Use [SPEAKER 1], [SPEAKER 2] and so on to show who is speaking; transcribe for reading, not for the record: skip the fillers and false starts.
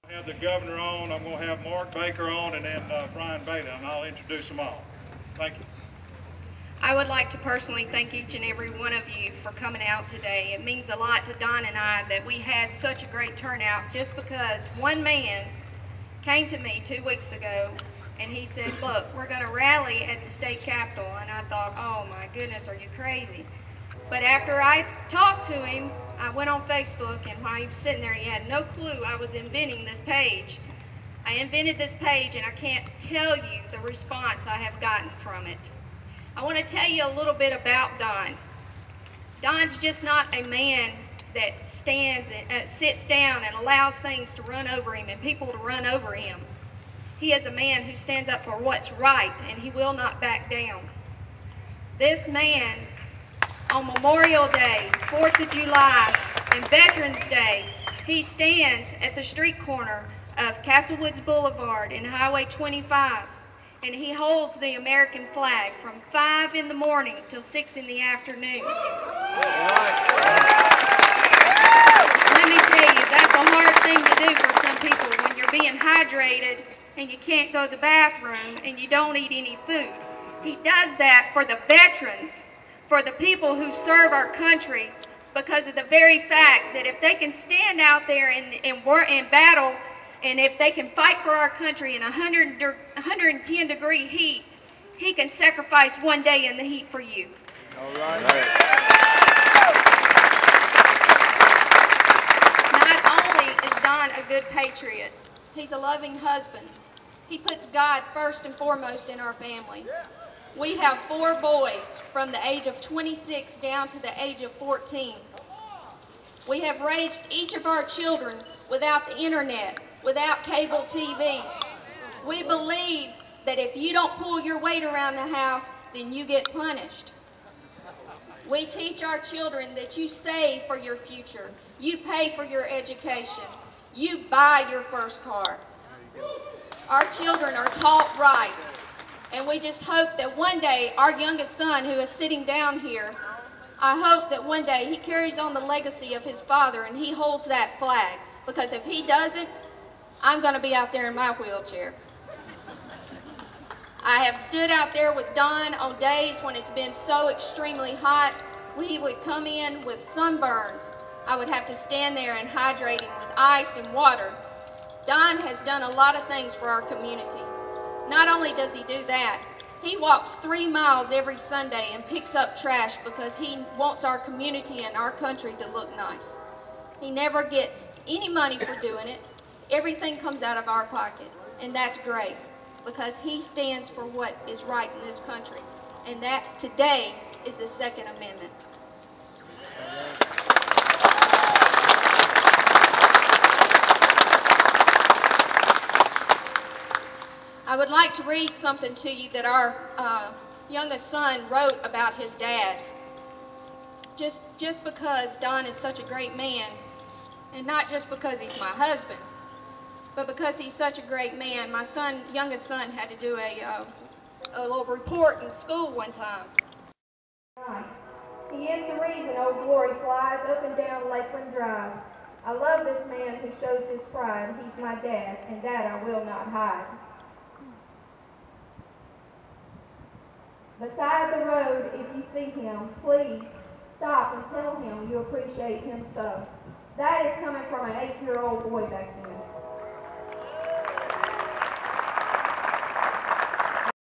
[SPEAKER 1] I have the governor on, I'm going to have Mark Baker on, and then Brian Bailey, and I'll introduce them all. Thank you.
[SPEAKER 2] I would like to personally thank each and every one of you for coming out today. It means a lot to Don and I that we had such a great turnout just because one man came to me 2 weeks ago and he said, look, we're going to rally at the state capitol. And I thought, oh my goodness, are you crazy? But after I talked to him, I went on Facebook, and while he was sitting there, he had no clue I was inventing this page. I invented this page, and I can't tell you the response I have gotten from it. I want to tell you a little bit about Don. Don's just not a man that stands and sits down and allows things to run over him and people to run over him. He is a man who stands up for what's right, and he will not back down. This man, on Memorial Day, 4th of July, and Veterans Day, he stands at the street corner of Castle Woods Boulevard and Highway 25, and he holds the American flag from 5 in the morning till 6 in the afternoon. Let me tell you, that's a hard thing to do for some people when you're being hydrated and you can't go to the bathroom and you don't eat any food. He does that for the veterans, for the people who serve our country, because of the very fact that if they can stand out there in battle, and if they can fight for our country in 110-degree heat, he can sacrifice one day in the heat for you.
[SPEAKER 3] All right.
[SPEAKER 2] Not only is Don a good patriot, he's a loving husband. He puts God first and foremost in our family. We have 4 boys from the age of 26 down to the age of 14. We have raised each of our children without the internet, without cable TV. We believe that if you don't pull your weight around the house, then you get punished. We teach our children that you save for your future, you pay for your education, you buy your first car. Our children are taught right. And we just hope that one day our youngest son, who is sitting down here, I hope that one day he carries on the legacy of his father and he holds that flag. Because if he doesn't, I'm going to be out there in my wheelchair. I have stood out there with Don on days when it's been so extremely hot. He would come in with sunburns. I would have to stand there and hydrate him with ice and water. Don has done a lot of things for our community. Not only does he do that, he walks 3 miles every Sunday and picks up trash because he wants our community and our country to look nice. He never gets any money for doing it. Everything comes out of our pocket, and that's great because he stands for what is right in this country, and that today is the Second Amendment. I would like to read something to you that our youngest son wrote about his dad. Just because Don is such a great man, and not just because he's my husband, but because he's such a great man, my youngest son had to do a little report in school one time. He is the reason Old Glory flies up and down Lakeland Drive. I love this man who shows his pride. He's my dad, and that I will not hide. Beside the road, if you see him, please stop and tell him you appreciate him so. That is coming from an 8-year-old boy back then.